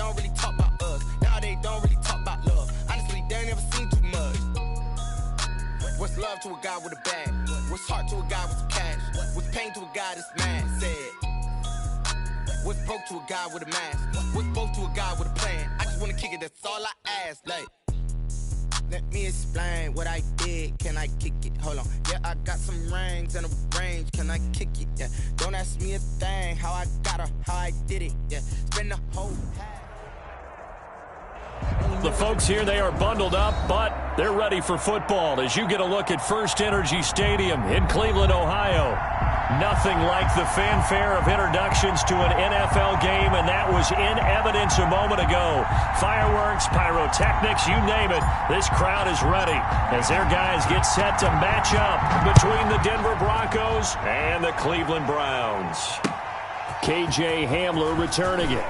don't really talk about us. Now they don't really talk about love. Honestly, they ain't never seen too much. What's love to a guy with a bag? What's heart to a guy with some cash? What's pain to a guy that's mad? Said. What's broke to a guy with a mask? What's broke to a guy with a plan? I just wanna kick it, that's all I ask. Like, let me explain what I did. Can I kick it? Hold on. Yeah, I got some rings and a range. Can I kick it? Yeah. Don't ask me a thing. How I got her, how I did it. Yeah. Spend the whole The folks here, they are bundled up, but they're ready for football as you get a look at First Energy Stadium in Cleveland, Ohio. Nothing like the fanfare of introductions to an NFL game, and that was in evidence a moment ago. Fireworks, pyrotechnics, you name it. This crowd is ready as their guys get set to match up between the Denver Broncos and the Cleveland Browns. KJ Hamler returning it.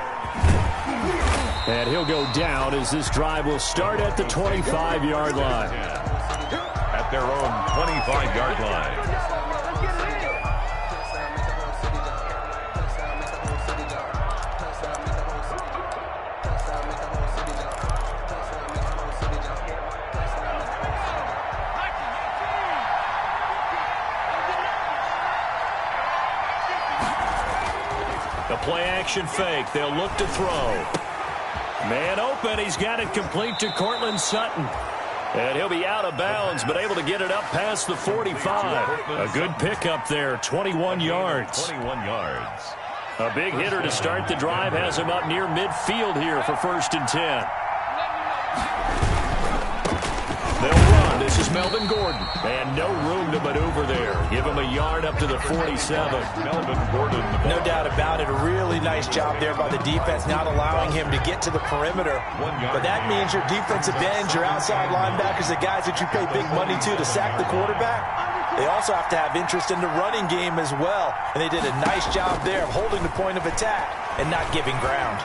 And he'll go down as this drive will start at the 25-yard line. At their own 25-yard line. The play-action fake. They'll look to throw. Man open. He's got it complete to Cortland Sutton. And he'll be out of bounds, but able to get it up past the 45. A good pickup there, 21 yards. 21 yards. A big hitter to start the drive has him up near midfield here for 1st and 10. They'll run. This is Melvin Gordon. And no room to maneuver there. Give him a yard up to the 47. Melvin Gordon. No doubt about it. A really nice job there by the defense, not allowing him to get to the perimeter. But that means your defensive ends, your outside linebackers, the guys that you pay big money to sack the quarterback, they also have to have interest in the running game as well. And they did a nice job there of holding the point of attack and not giving ground.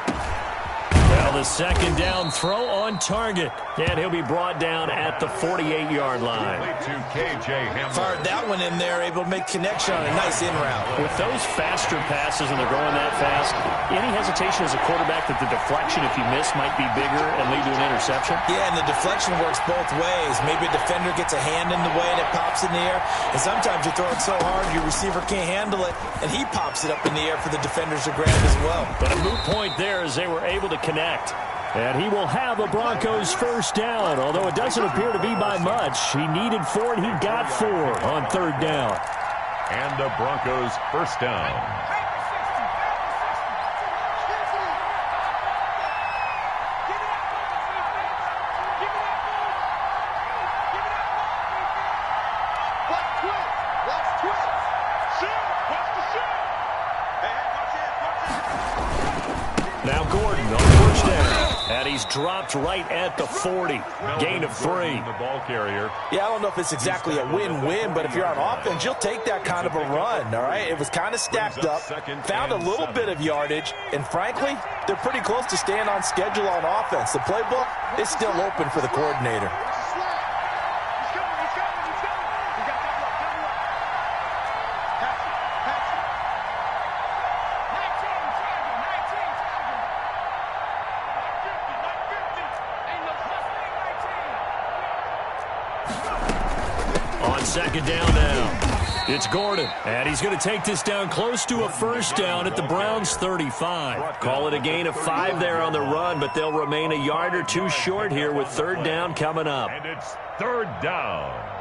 Well, the second down throw on target. And he'll be brought down at the 48-yard line. To KJ Hamler. Fired that one in there, able to make connection on a nice in route. With those faster passes and they're going that fast, any hesitation as a quarterback that the deflection, if you miss, might be bigger and lead to an interception? Yeah, and the deflection works both ways. Maybe a defender gets a hand in the way and it pops in the air. And sometimes you throw it so hard your receiver can't handle it, and he pops it up in the air for the defenders to grab as well. But a moot point there as they were able to connect. And he will have the Broncos first down, although it doesn't appear to be by much. He needed 4, and he got 4 on 3rd down. And the Broncos first down. Now Gordon on 1st down. And he's dropped right at the 40. Gain of 3. The ball carrier. Yeah, I don't know if it's exactly a win-win, but if you're on offense, you'll take that kind of a run, all right? It was kind of stacked up, found a little bit of yardage, and frankly, they're pretty close to staying on schedule on offense. The playbook is still open for the coordinator. Second down now. It's Gordon, and he's going to take this down close to a first down at the Browns' 35. Call it a gain of 5 there on the run, but they'll remain a yard or 2 short here with 3rd down coming up. And it's 3rd down.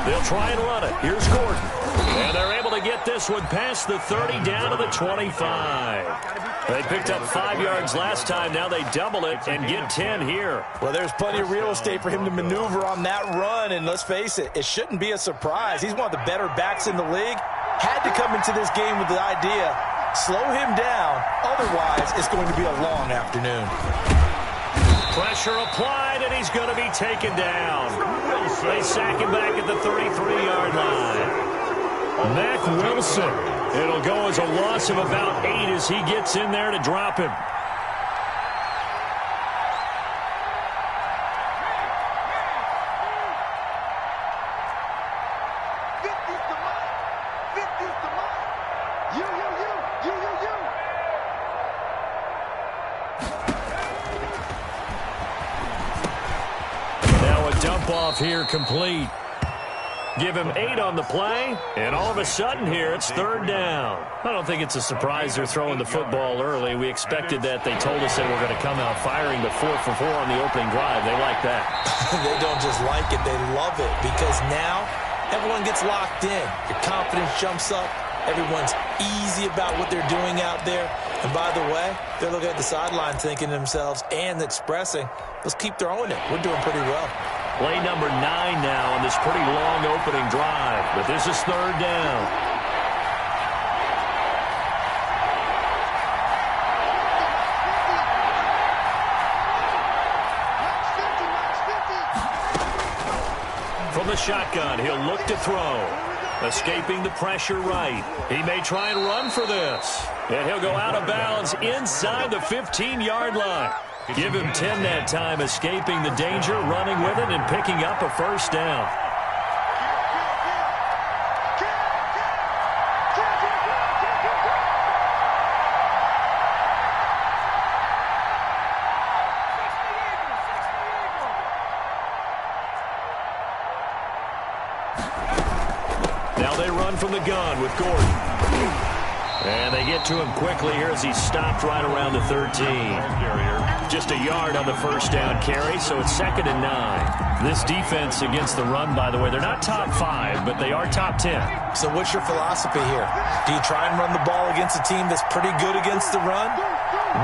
They'll try and run it. Here's Gordon. And they're able to get this one past the 30 down to the 25. They picked up 5 yards last time. Now they double it and get 10 here. Well, there's plenty of real estate for him to maneuver on that run. And let's face it, it shouldn't be a surprise. He's one of the better backs in the league. Had to come into this game with the idea, slow him down. Otherwise, it's going to be a long afternoon. Pressure applied, and he's going to be taken down. They sack him back at the 33-yard line. Mack Wilson. It'll go as a loss of about 8 as he gets in there to drop him. Now a dump off here complete. Give him 8 on the play, and all of a sudden here it's 3rd down. I don't think it's a surprise they're throwing the football early. We expected that. They told us they were going to come out firing the 4 for 4 on the opening drive. They like that. They don't just like it, they love it, because now everyone gets locked in. Your confidence jumps up. Everyone's easy about what they're doing out there. And by the way, they're looking at the sideline thinking to themselves and expressing, let's keep throwing it. We're doing pretty well. Play number 9 now on this pretty long opening drive. But this is 3rd down. From the shotgun, he'll look to throw. Escaping the pressure right. He may try and run for this. And he'll go out of bounds inside the 15-yard line. Give him 10 that time, escaping the danger, running with it, and picking up a 1st down. Now they run from the gun with Gordon. And they get to him quickly here as he's stopped right around the 13. Just a yard on the 1st down carry, so it's 2nd and 9. This defense against the run, by the way, they're not top 5, but they are top 10. So what's your philosophy here? Do you try and run the ball against a team that's pretty good against the run?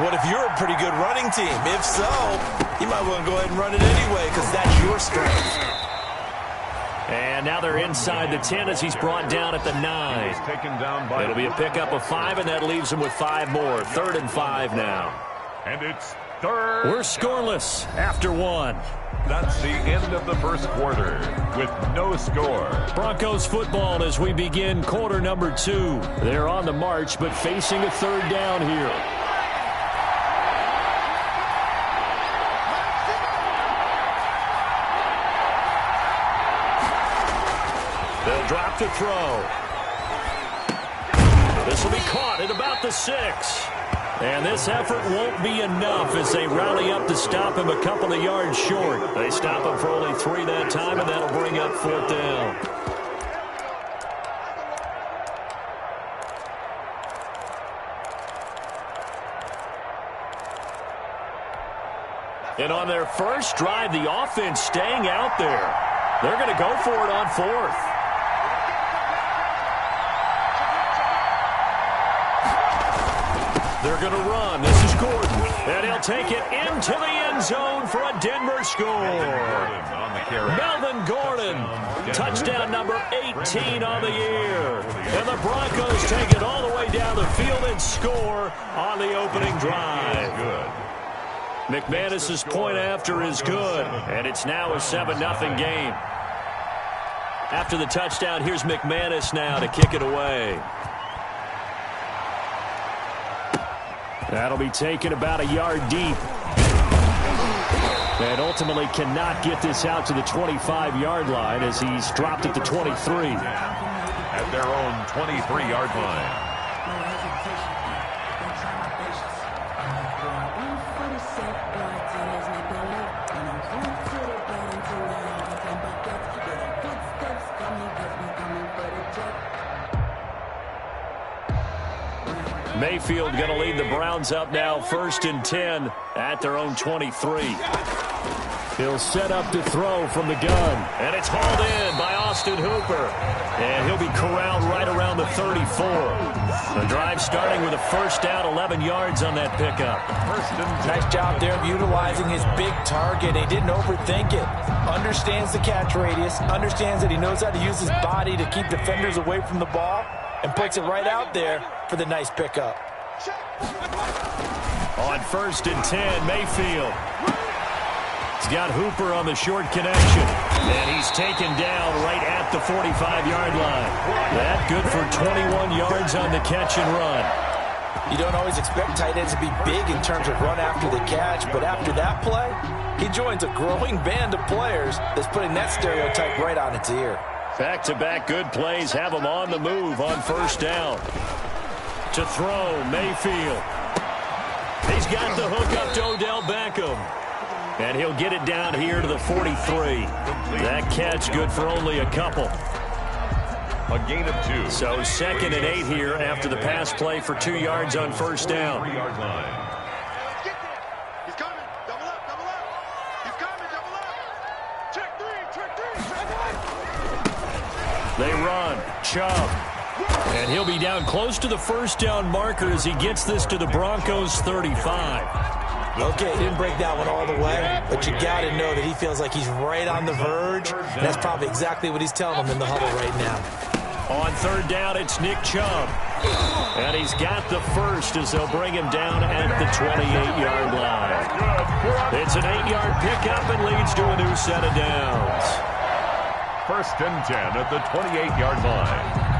What if you're a pretty good running team? If so, you might want to go ahead and run it anyway because that's your strength. And now they're inside the 10 as he's brought down at the 9. It'll be a pickup of 5, and that leaves him with 5 more. 3rd and 5 now. And it's 3rd. We're scoreless after 1. That's the end of the 1st quarter with no score. Broncos football as we begin quarter number 2. They're on the march, but facing a 3rd down here. They'll drop to throw. This will be caught at about the 6. And this effort won't be enough as they rally up to stop him a couple of yards short. They stop him for only 3 that time, and that'll bring up 4th down. And on their first drive, the offense staying out there. They're going to go for it on 4th. They're going to run. This is Gordon. And he'll take it into the end zone for a Denver score. Melvin Gordon. Touchdown number 18 on the year. And the Broncos take it all the way down the field and score on the opening drive. McManus's point after is good. And it's now a 7-0 game. After the touchdown, here's McManus now to kick it away. That'll be taken about a yard deep. And ultimately cannot get this out to the 25-yard line as he's dropped at the 23. At their own 23-yard line. Mayfield going to lead the Browns up now, 1st and 10 at their own 23. He'll set up to throw from the gun. And it's hauled in by Austin Hooper. And he'll be corralled right around the 34. The drive starting with a 1st down, 11 yards on that pickup. Nice job there of utilizing his big target. He didn't overthink it. Understands the catch radius. Understands that he knows how to use his body to keep defenders away from the ball. And puts it right out there for the nice pickup. On 1st and 10, Mayfield. He's got Hooper on the short connection. And he's taken down right at the 45-yard line. That good for 21 yards on the catch and run. You don't always expect tight ends to be big in terms of run after the catch, but after that play, he joins a growing band of players that's putting that stereotype right on its ear. Back-to-back good plays have him on the move on 1st down. To throw, Mayfield. He He's got the hook up to Odell Beckham. And he'll get it down here to the 43. That catch good for only a couple. A gain of 2. So 2nd and 8 here after the pass play for 2 yards on first down. 3-yard line. He's coming. Double up. He's coming. Double up. Check 3. They run. Chubb. And he'll be down close to the first down marker as he gets this to the Broncos 35. Okay, he didn't break that one all the way, but you got to know that he feels like he's right on the verge, and that's probably exactly what he's telling him in the huddle right now. On 3rd down, it's Nick Chubb. And he's got the first as they'll bring him down at the 28-yard line. It's an 8-yard pickup and leads to a new set of downs. 1st and 10 at the 28-yard line.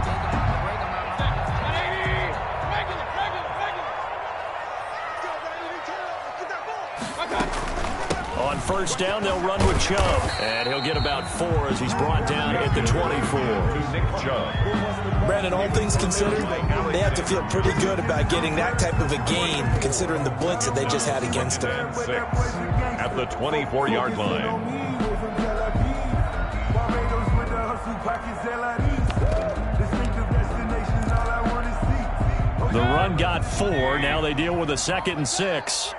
On 1st down, they'll run with Chubb. And he'll get about 4 as he's brought down at the 24. Nick Chubb. Brandon, all things considered, they have to feel pretty good about getting that type of a gain, considering the blitz that they just had against them. 6 at the 24-yard line. The run got 4. Now they deal with a 2nd and 6.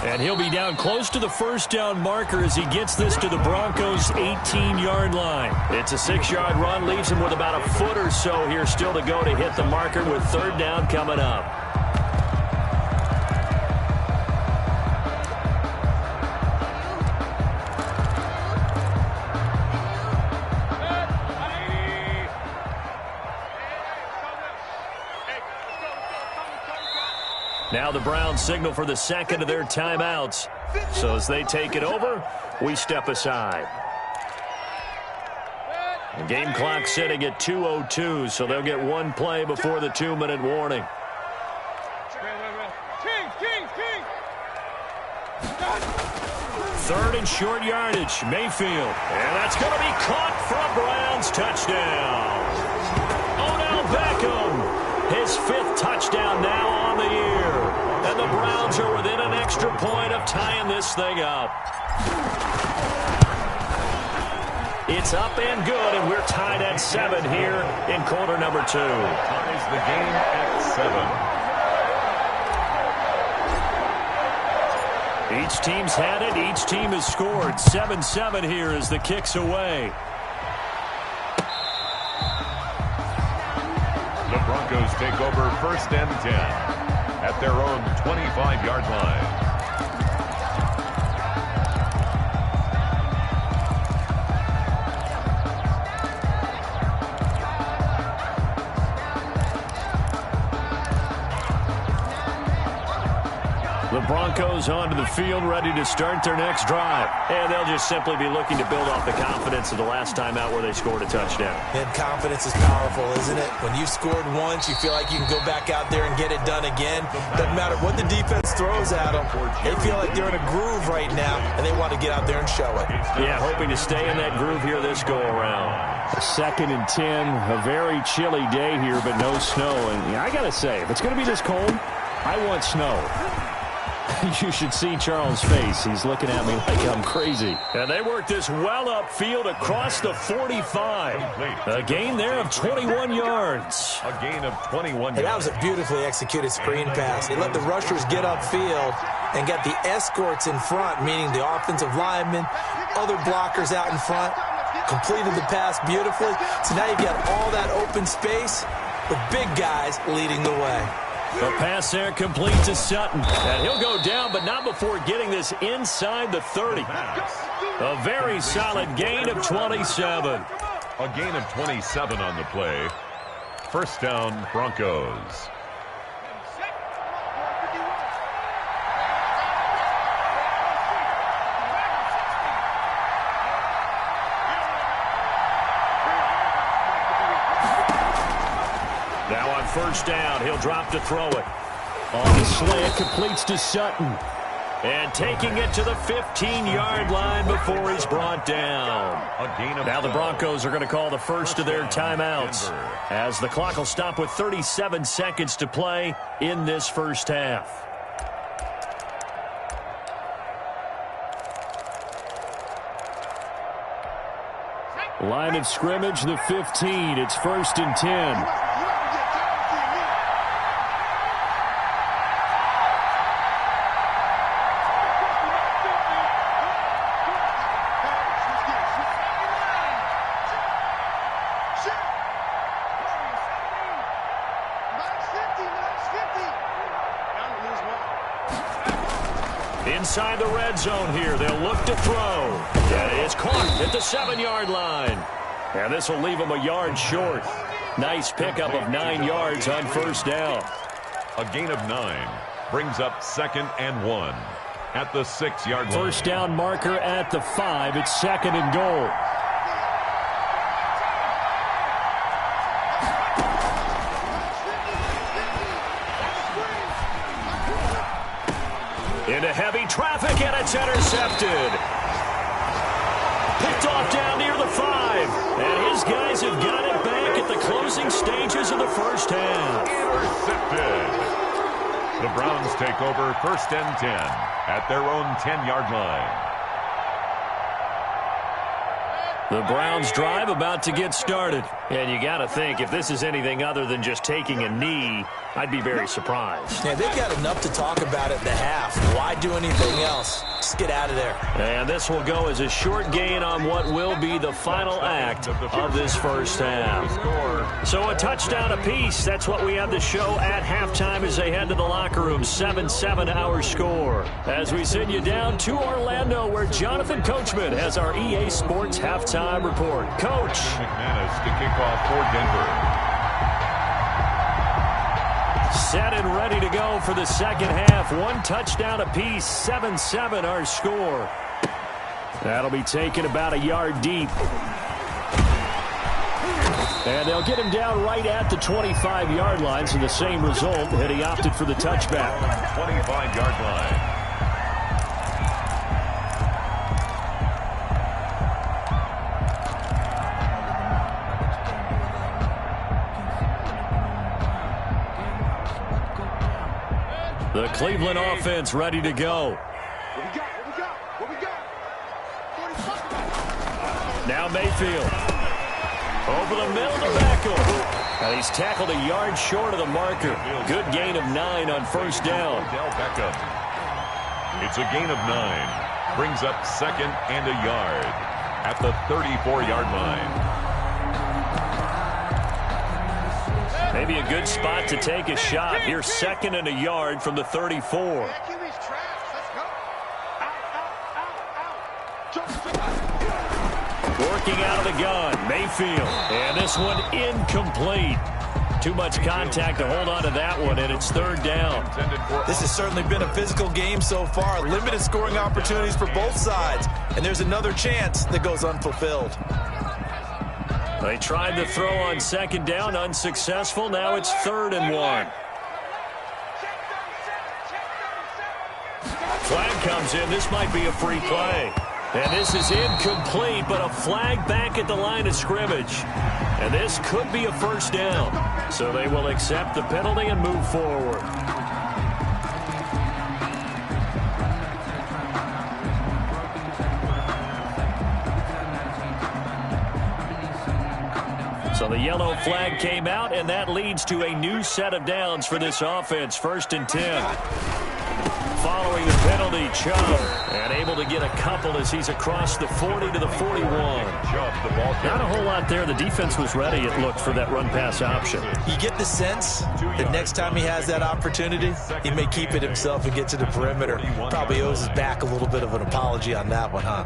And he'll be down close to the first down marker as he gets this to the Broncos' 18-yard line. It's a 6-yard run, leaves him with about a foot or so here still to go to hit the marker with 3rd down coming up. Now the Browns signal for the 2nd of their timeouts. So as they take it over, we step aside. The game clock sitting at 2:02, so they'll get 1 play before the 2-minute warning. 3rd and short yardage, Mayfield. And that's going to be caught for a Browns touchdown. Odell Beckham, his 5th touchdown now on the year. And the Browns are within an extra point of tying this thing up. It's up and good, and we're tied at 7 here in quarter number 2. Ties the game at 7. Each team's had it. Each team has scored. 7-7 here as the kick's away. The Broncos take over 1st and 10 at their own 25-yard line. The Broncos onto the field, ready to start their next drive. And they'll just simply be looking to build off the confidence of the last time out where they scored a touchdown. And confidence is powerful, isn't it? When you've scored once, you feel like you can go back out there and get it done again. Doesn't matter what the defense throws at them. They feel like they're in a groove right now, and they want to get out there and show it. Yeah, hoping to stay in that groove here this go-around. 2nd and 10, a very chilly day here, but no snow. And I got to say, if it's going to be this cold, I want snow. You should see Charles' face. He's looking at me like I'm crazy. And they work this well upfield across the 45. A gain there of 21 yards. A gain of 21 yards. Hey, that was a beautifully executed screen pass. They let the rushers get upfield and get the escorts in front, meaning the offensive linemen, other blockers out in front, completed the pass beautifully. So now you've got all that open space with big guys leading the way. The pass there complete to Sutton. And he'll go down, but not before getting this inside the 30. A very solid gain of 27. A gain of 27 on the play. 1st down, Broncos. Now on 1st down, he'll drop to throw it. On the slant, completes to Sutton. And taking it to the 15-yard line before he's brought down. Now the Broncos are going to call the first of their timeouts, as the clock will stop with 37 seconds to play in this first half. Line of scrimmage, the 15. It's 1st and 10. Inside the red zone here. They'll look to throw. And it's caught at the 7-yard line. And this will leave them a yard short. Nice pickup of 9 yards on first down. A gain of 9 brings up 2nd and 1 at the 6-yard line. First down marker at the 5. It's 2nd and goal. Into heavy traffic, and it's intercepted. Picked off down near the 5. And his guys have got it back at the closing stages of the first half. Intercepted. The Browns take over 1st and 10 at their own 10-yard line. The Browns drive about to get started. And you got to think, if this is anything other than just taking a knee, I'd be very surprised. Yeah, they've got enough to talk about at the half. Why do anything else? Just get out of there. And this will go as a short gain on what will be the final act of this first half. So a touchdown apiece. That's what we have to show at halftime as they head to the locker room. 7-7 our score. As we send you down to Orlando, where Jonathan Coachman has our EA Sports halftime report. Coach. McManus to kick off for Denver. Set and ready to go for the second half. 1 touchdown apiece. 7-7 our score. That'll be taken about a yard deep. And they'll get him down right at the 25-yard line. So the same result, and he opted for the touchback. 25-yard line. The Cleveland offense ready to go. What we got? Now Mayfield. Over the middle to Beckham. And he's tackled a yard short of the marker. Good gain of 9 on first down. Beckham. It's a gain of 9. Brings up 2nd and a yard at the 34-yard line. Maybe a good spot to take a shot. Here, 2nd and a yard from the 34. Working out of the gun, Mayfield. And this one incomplete. Too much contact to hold on to that one, and it's 3rd down. This has certainly been a physical game so far. Limited scoring opportunities for both sides. And there's another chance that goes unfulfilled. They tried to throw on 2nd down, unsuccessful. Now it's 3rd and 1. Flag comes in. This might be a free play. And this is incomplete, but a flag back at the line of scrimmage. And this could be a first down. So they will accept the penalty and move forward. So the yellow flag came out, and that leads to a new set of downs for this offense. 1st and 10. Following the penalty, Chubb, and able to get a couple as he's across the 40 to the 41. Not a whole lot there. The defense was ready, it looked, for that run-pass option. You get the sense that next time he has that opportunity, he may keep it himself and get to the perimeter. Probably owes his back a little bit of an apology on that one, huh?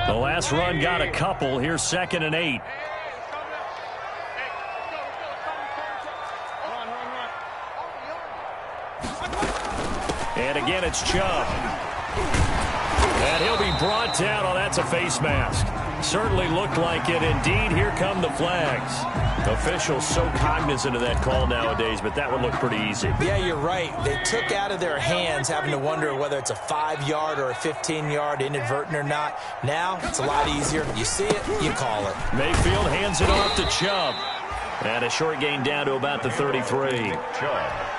The last run got a couple. Here's 2nd and 8. And again, it's Chubb. And he'll be brought down. Oh, that's a face mask. Certainly looked like it. Indeed, here come the flags. Officials so cognizant of that call nowadays, but that would look pretty easy. Yeah, you're right. They took out of their hands having to wonder whether it's a 5-yard or a 15-yard, inadvertent or not. Now, it's a lot easier. You see it, you call it. Mayfield hands it off to Chubb. And a short gain down to about the 33.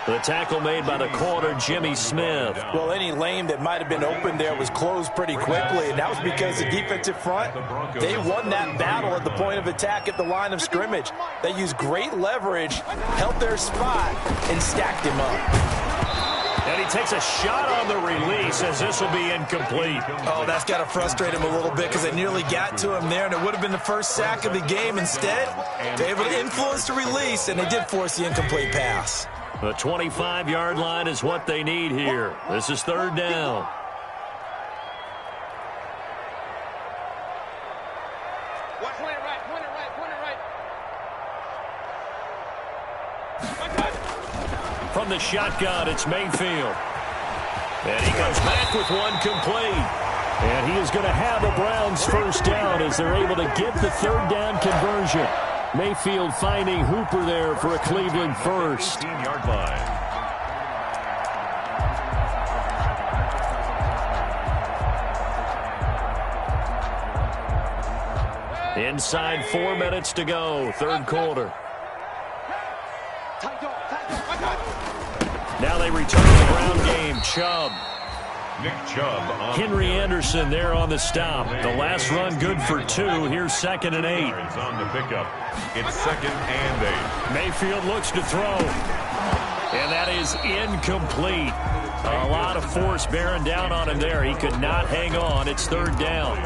The tackle made by the corner, Jimmy Smith. Well, any lane that might have been open there was closed pretty quickly, and that was because the defensive front, they won that battle at the point of attack at the line of scrimmage. They used great leverage, held their spot, and stacked him up. And he takes a shot on the release as this will be incomplete. Oh, that's got to frustrate him a little bit because they nearly got to him there, and it would have been the first sack of the game. Instead, they're able to influence the release, and they did force the incomplete pass. The 25-yard line is what they need here. This is third down. From the shotgun, it's Mayfield. And he goes back with one complete. And he is going to have a Browns first down as they're able to get the third down conversion. Mayfield finding Hooper there for a Cleveland first. 18-yard line. Inside 4 minutes to go, third quarter. Now they return to the ground game. Chubb. Nick Chubb on Henry Anderson there on the stop. The last run good for 2. Here's 2nd and 8. on the pickup. It's 2nd and 8. Mayfield looks to throw. And that is incomplete. A lot of force bearing down on him there. He could not hang on. It's third down.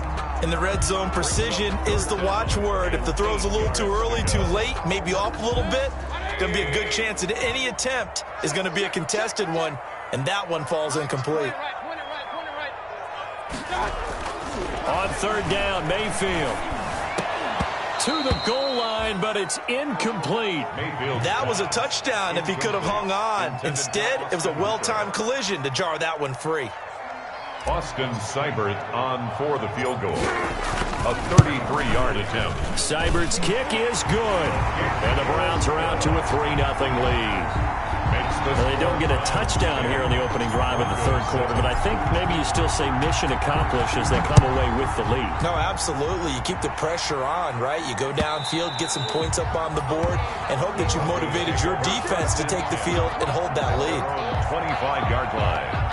In the red zone, precision is the watchword. If the throw's a little too early, too late, maybe off a little bit, going to be a good chance that any attempt is going to be a contested one, and that one falls incomplete. On third down, Mayfield. To the goal line, but it's incomplete. That was a touchdown if he could have hung on. Instead, it was a well-timed collision to jar that one free. Austin Seibert on for the field goal. A 33-yard attempt. Seibert's kick is good. And the Browns are out to a 3-0 lead. Well, they don't get a touchdown here in the opening drive of the third quarter, but I think maybe you still say mission accomplished as they come away with the lead. No, absolutely. You keep the pressure on, right? You go downfield, get some points up on the board, and hope that you motivated your defense to take the field and hold that lead. 25-yard line.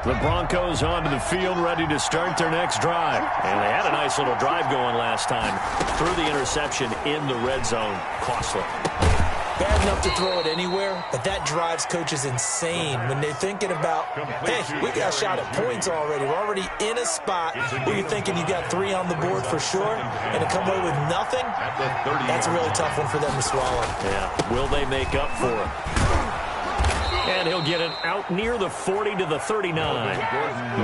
The Broncos onto the field, ready to start their next drive. And they had a nice little drive going last time. Threw the interception in the red zone. Costly. Bad enough to throw it anywhere, but that drives coaches insane when they're thinking about, hey, we got a shot at points already. We're already in a spot where you're thinking you got 3 on the board for sure, and to come away with nothing, that's a really tough one for them to swallow. Yeah, will they make up for it? And he'll get it out near the 40 to the 39.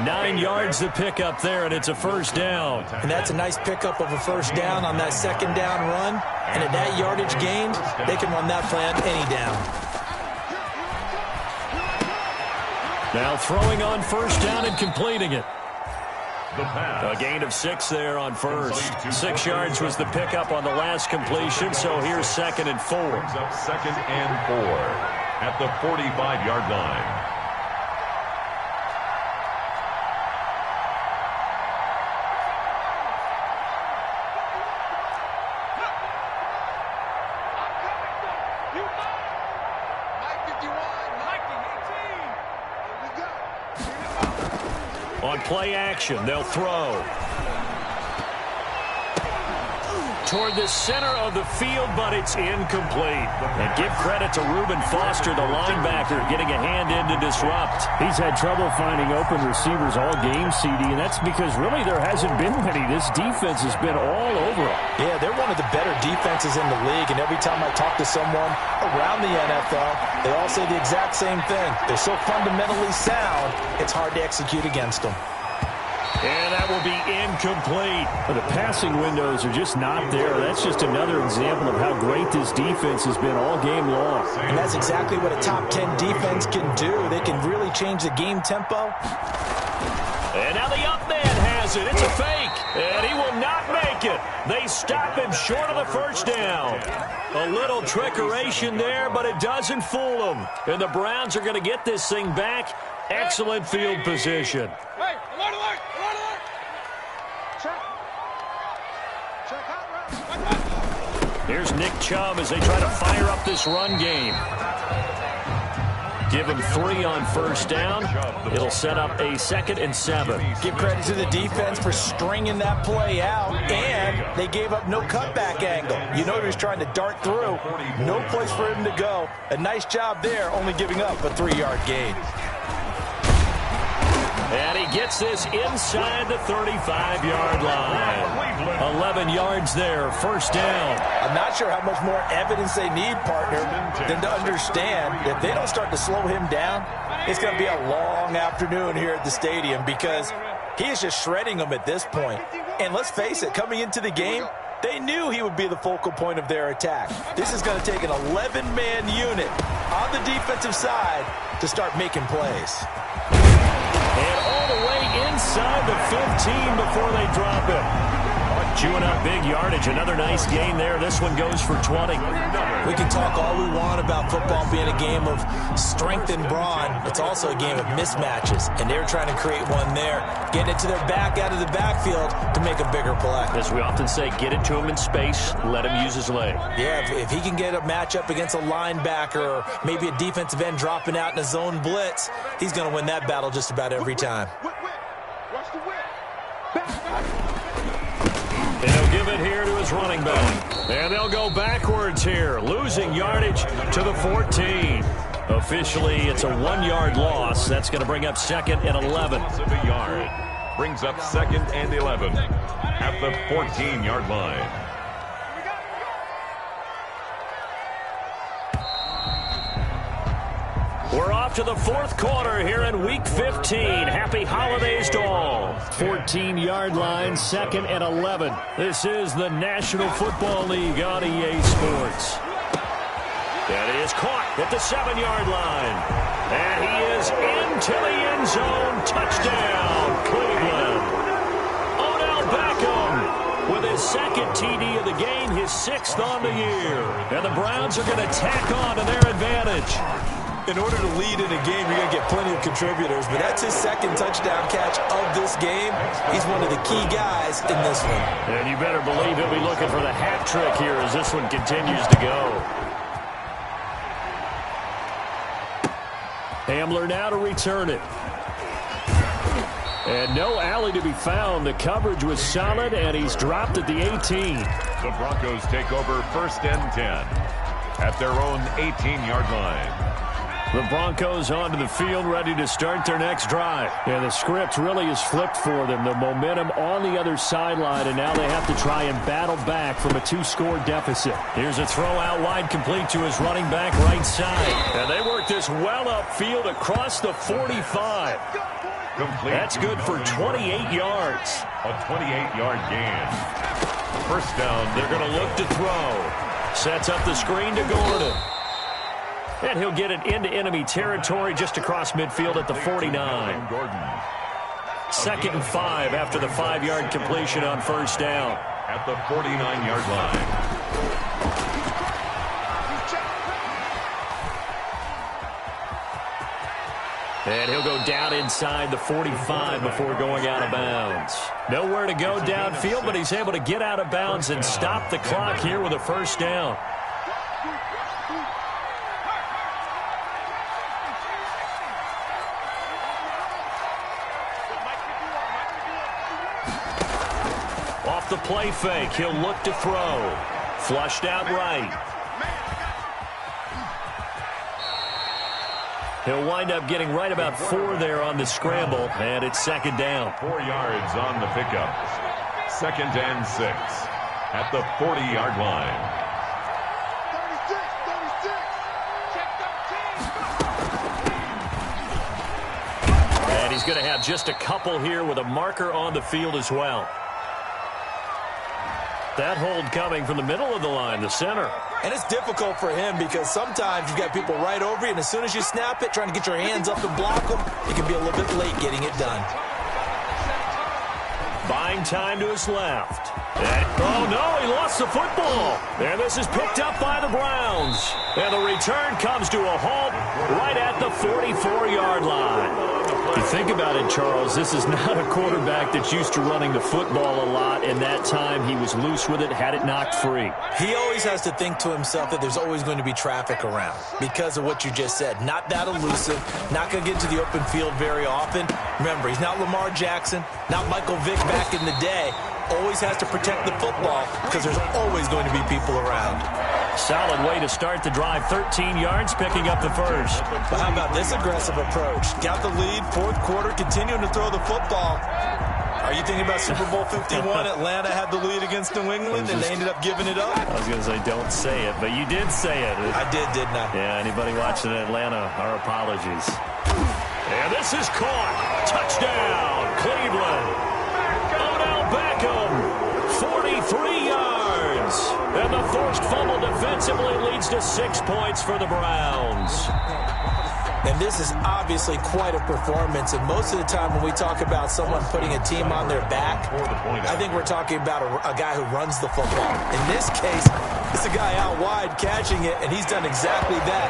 9 yards to pick up there, and it's a first down. And that's a nice pickup of a first down on that second down run. And at that yardage gained, they can run that plan any down. Now throwing on first down and completing it. A gain of 6 there on first. 6 yards was the pickup on the last completion, so here's 2nd and 4. Brings up 2nd and 4 at the 45-yard line. On play action, they'll throw. Toward the center of the field, but it's incomplete. And give credit to Reuben Foster, the linebacker, getting a hand in to disrupt. He's had trouble finding open receivers all game, CD, and that's because really there hasn't been many. This defense has been all over them. Yeah, they're one of the better defenses in the league, and every time I talk to someone around the NFL, they all say the exact same thing. They're so fundamentally sound, it's hard to execute against them. And that will be incomplete. But the passing windows are just not there. That's just another example of how great this defense has been all game long. And that's exactly what a top 10 defense can do. They can really change the game tempo. And now the up man has it. It's a fake. And he will not make it. They stop him short of the first down. A little trickeration there, but it doesn't fool them. And the Browns are going to get this thing back. Excellent field position. Hey, alert, alert, alert, alert. Check. Check out. Here's Nick Chubb as they try to fire up this run game. Give him 3 on first down. It'll set up a 2nd and 7. Give credit to the defense for stringing that play out, and they gave up no cutback angle. You know he was trying to dart through. No place for him to go. A nice job there, only giving up a 3-yard gain. And he gets this inside the 35-yard line. 11 yards there, first down. I'm not sure how much more evidence they need, partner, than to understand if they don't start to slow him down, it's going to be a long afternoon here at the stadium because he is just shredding them at this point. And let's face it, coming into the game, they knew he would be the focal point of their attack. This is going to take an 11-man unit on the defensive side to start making plays. And all the way inside the 15 before they drop it. Chewing up big yardage. Another nice gain there. This one goes for 20. We can talk all we want about football being a game of strength and brawn. It's also a game of mismatches, and they're trying to create one there. Getting it to their back out of the backfield to make a bigger play. As we often say, get it to him in space. Let him use his leg. Yeah, if he can get a matchup against a linebacker or maybe a defensive end dropping out in a zone blitz, he's going to win that battle just about every time. Watch the whip. And he'll give it here to his running back. And they'll go backwards here, losing yardage to the 14. Officially, it's a 1-yard loss. That's going to bring up 2nd and 11. A yard. Brings up 2nd and 11 at the 14-yard line. We're off to the 4th quarter here in Week 15. Happy holidays to all. 14-yard line, 2nd and 11. This is the National Football League on EA Sports. And he is caught at the 7-yard line. And he is into the end zone. Touchdown, Cleveland. Odell Beckham with his 2nd TD of the game, his 6th on the year. And the Browns are going to tack on to their advantage. In order to lead in a game, you're going to get plenty of contributors, but that's his 2nd touchdown catch of this game. He's one of the key guys in this one. And you better believe he'll be looking for the hat trick here as this one continues to go. Hamler now to return it. And no alley to be found. The coverage was solid, and he's dropped at the 18. The Broncos take over 1st and 10 at their own 18-yard line. The Broncos onto the field, ready to start their next drive. Yeah, the script really is flipped for them. The momentum on the other sideline, and now they have to try and battle back from a 2-score deficit. Here's a throw out wide, complete to his running back right side. And they work this well upfield across the 45. Complete. That's good for 28 yards. A 28-yard gain. First down. They're going to look to throw. Sets up the screen to Gordon. And he'll get it into enemy territory just across midfield at the 49. 2nd and 5 after the 5-yard completion on first down. At the 49-yard line. And he'll go down inside the 45 before going out of bounds. Nowhere to go downfield, but he's able to get out of bounds and stop the clock here with a first down. Off the play fake, he'll look to throw. Flushed out right. He'll wind up getting right about 4 there on the scramble, and it's 2nd down. 4 yards on the pickup. 2nd and 6 at the 40-yard line. 36, 36. And he's going to have just a couple here with a marker on the field as well. that hold coming from the middle of the line, the center. And it's difficult for him because sometimes you've got people right over you, and as soon as you snap it, trying to get your hands up and block them, it can be a little bit late getting it done. Buying time to his left. Oh, no, he lost the football. And this is picked up by the Browns. And the return comes to a halt right at the 44-yard line. You think about it, Charles, this is not a quarterback that's used to running the football a lot, and that time he was loose with it, had it knocked free. He always has to think to himself that there's always going to be traffic around because of what you just said. Not that elusive, not going to get to the open field very often. Remember, he's not Lamar Jackson, not Michael Vick back in the day. Always has to protect the football because there's always going to be people around. Solid way to start the drive. 13 yards, picking up the first. But how about this aggressive approach? Got the lead, fourth quarter, continuing to throw the football. Are you thinking about Super Bowl 51? Atlanta had the lead against New England, and they ended up giving it up? I was going to say, don't say it, but you did say it. I did, didn't I? Yeah, anybody watching Atlanta, our apologies. And this is caught. Touchdown, Cleveland. Beckham, 43 yards. And the forced fumble defensively leads to 6 points for the Browns. And this is obviously quite a performance. And most of the time when we talk about someone putting a team on their back, I think we're talking about a guy who runs the football. In this case, it's a guy out wide catching it, and he's done exactly that,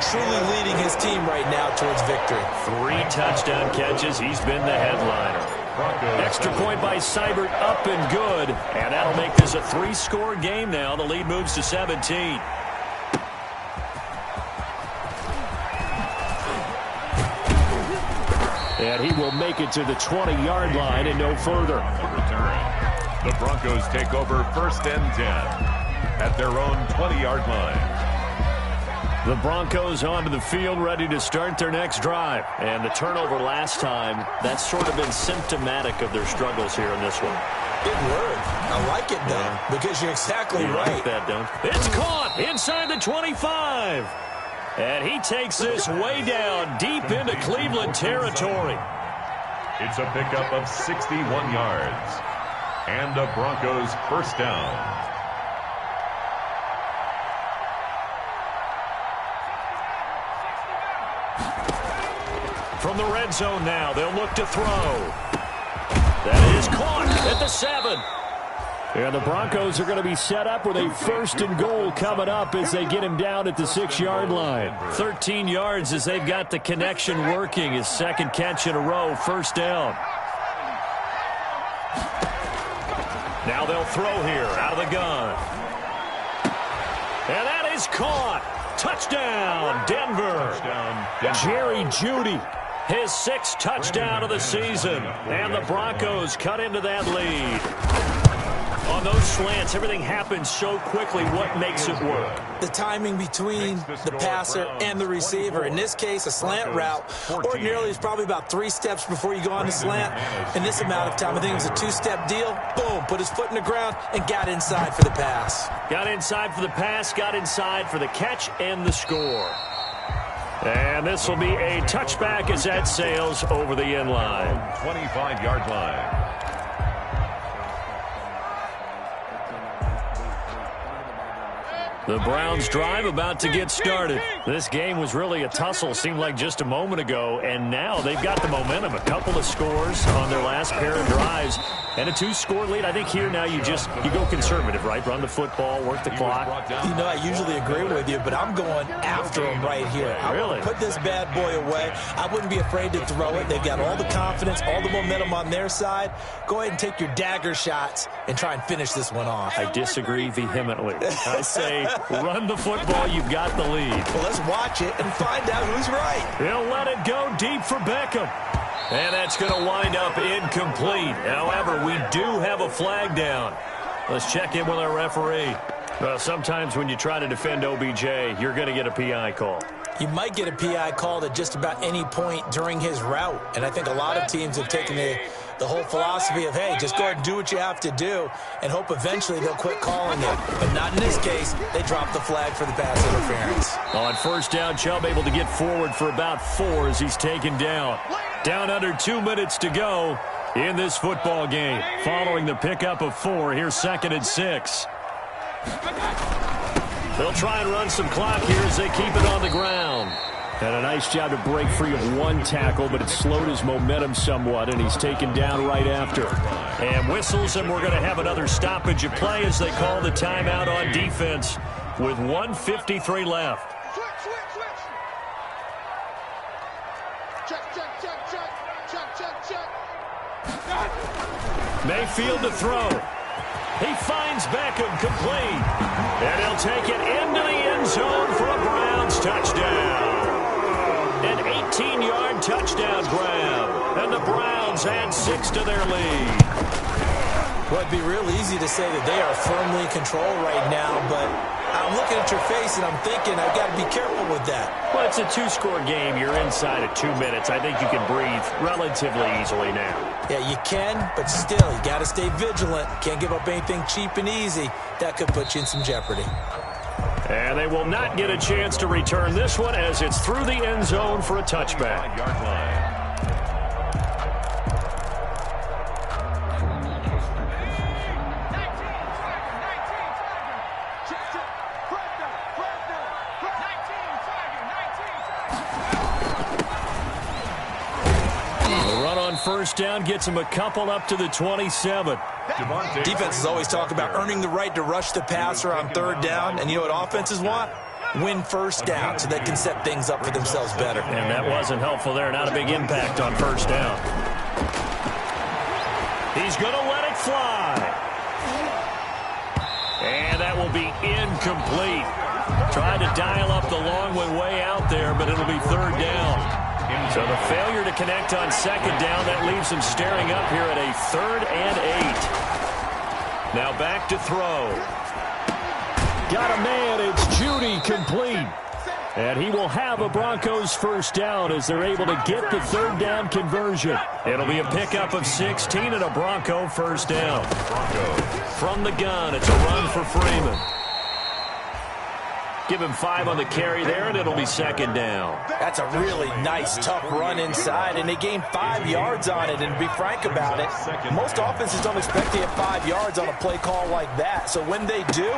truly leading his team right now towards victory. 3 touchdown catches. He's been the headliner. Extra point by Seibert, up and good. And that'll make this a 3-score game now. The lead moves to 17. And he will make it to the 20-yard line and no further. The Broncos take over 1st and 10 at their own 20-yard line. The Broncos onto the field, ready to start their next drive. And the turnover last time, that's sort of been symptomatic of their struggles here in this one. Big word. I like it, though, because you're exactly right. Like that, don't you? It's caught inside the 25. And he takes this way down, deep into Cleveland territory. It's a pickup of 61 yards. And a Broncos first down. From the red zone now, they'll look to throw. That is caught at the 7. And the Broncos are going to be set up with a 1st and goal coming up as they get him down at the 6-yard line. 13 yards as they've got the connection working. His 2nd catch in a row, 1st down. Now they'll throw here out of the gun. And that is caught. Touchdown, Denver. Jerry Jeudy, his 6th touchdown of the season. And the Broncos cut into that lead. On those slants, everything happens so quickly. What makes it work? The timing between the passer and the receiver. In this case, a slant route ordinarily is probably about 3 steps before you go on the slant. In this amount of time, I think it was a 2-step deal. Boom, put his foot in the ground and got inside for the pass. Got inside for the pass, got inside for the catch and the score. And this will be a touchback as that sails over the end line. 25-yard line. The Browns drive about to get started. This game was really a tussle, seemed like just a moment ago, and now they've got the momentum. A couple of scores on their last pair of drives and a 2-score lead. I think here now you go conservative, right? Run the football, work the clock. You know, I usually agree with you, but I'm going after him right here. I really put this bad boy away. I wouldn't be afraid to throw it. They've got all the confidence, all the momentum on their side. Go ahead and take your dagger shots and try and finish this one off. I disagree vehemently. I say run the football. You've got the lead. Well, let's watch it and find out who's right. He'll let it go deep for Beckham. And that's going to wind up incomplete. However, we do have a flag down. Let's check in with our referee. Well, sometimes when you try to defend OBJ, you're going to get a PI call. You might get a PI called at just about any point during his route. And I think a lot of teams have taken the whole philosophy of, hey, just go ahead and do what you have to do and hope eventually they'll quit calling it. But not in this case. They dropped the flag for the pass interference. On 1st down, Chubb able to get forward for about 4 as he's taken down. Down under 2 minutes to go. in this football game. Following the pickup of 4, here's 2nd and 6. They'll try and run some clock here as they keep it on the ground. And a nice job to break free of 1 tackle, but it slowed his momentum somewhat, and he's taken down right after. And whistles, and we're going to have another stoppage of play as they call the timeout on defense with 1:53 left. Mayfield to throw. He finds Beckham complete. And he'll take it into the end zone for a Browns touchdown. An 18-yard touchdown grab. And the Browns add 6 to their lead. Well, it'd be real easy to say that they are firmly in control right now, but I'm looking at your face and I'm thinking I've got to be careful with that. Well, it's a 2-score game. You're inside of 2 minutes. I think you can breathe relatively easily now. Yeah, you can, but still, you got to stay vigilant. Can't give up anything cheap and easy. That could put you in some jeopardy. And they will not get a chance to return this one as it's through the end zone for a touchback. First down gets him a couple up to the 27. Defenses always talk about earning the right to rush the passer on 3rd down, and you know what offenses want? Win first down so they can set things up for themselves better. And that wasn't helpful there. Not a big impact on first down. He's going to let it fly. And that will be incomplete. Tried to dial up the long one way out there, but it'll be 3rd down. So the failure to connect on 2nd down, that leaves him staring up here at a 3rd and 8. Now back to throw. Got a man, it's Judy, complete. And he will have a Broncos first down as they're able to get the 3rd down conversion. It'll be a pickup of 16 and a Bronco first down. From the gun, it's a run for Freeman. Give him 5 on the carry there, and it'll be 2nd down. That's a really nice, tough run inside, and they gained 5 yards on it. And to be frank about it, most offenses don't expect to get 5 yards on a play call like that. So when they do,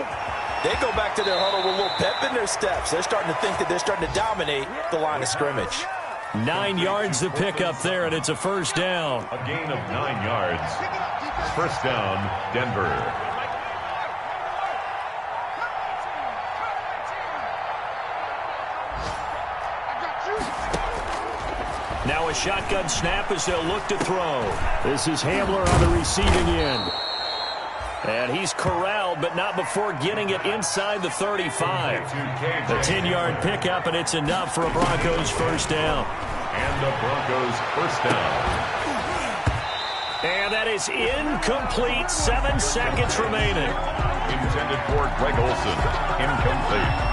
they go back to their huddle with a little pep in their steps. They're starting to think that they're starting to dominate the line of scrimmage. 9 yards to pick up there, and it's a first down. A gain of 9 yards. First down, Denver. Now a shotgun snap as they'll look to throw. This is Hamler on the receiving end. And he's corralled, but not before getting it inside the 35. The 10-yard pickup, and it's enough for a Broncos first down. And the Broncos first down. And that is incomplete. 7 seconds remaining. Intended for Greg Olsen. Incomplete.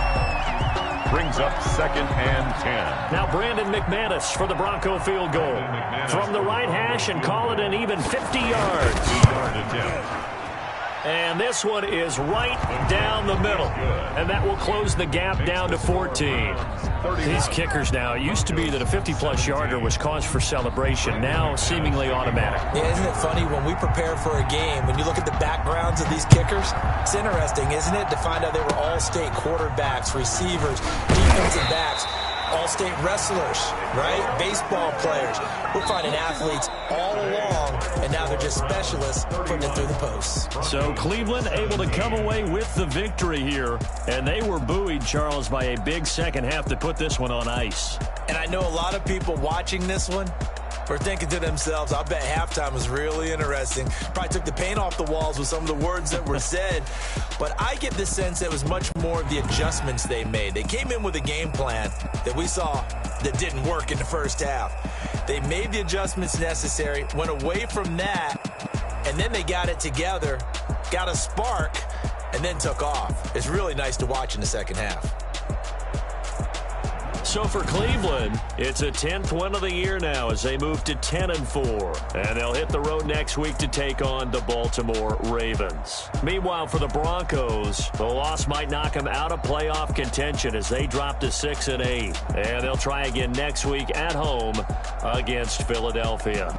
Brings up 2nd and 10. Now Brandon McManus for the Bronco field goal. From the right hash and call it an even 50 yards. 2-yard attempt. And this one is right down the middle. And that will close the gap down to 14. These kickers now, it used to be that a 50-plus yarder was cause for celebration. Now seemingly automatic. Yeah, isn't it funny when we prepare for a game, when you look at the backgrounds of these kickers, it's interesting, isn't it, to find out they were all-state quarterbacks, receivers, defensive backs, all-state wrestlers, right? Baseball players. We're finding athletes all along, and now they're just specialists putting it through the posts. So Cleveland able to come away with the victory here, and they were buoyed, Charles, by a big second half to put this one on ice. And I know a lot of people watching this one were thinking to themselves, I bet halftime was really interesting. Probably took the paint off the walls with some of the words that were said. But I get the sense that it was much more of the adjustments they made. They came in with a game plan that we saw that didn't work in the first half. They made the adjustments necessary, went away from that, and then they got it together, got a spark, and then took off. It's really nice to watch in the second half. So for Cleveland, it's a 10th win of the year now as they move to 10-4. And they'll hit the road next week to take on the Baltimore Ravens. Meanwhile, for the Broncos, the loss might knock them out of playoff contention as they drop to 6-8. And they'll try again next week at home against Philadelphia.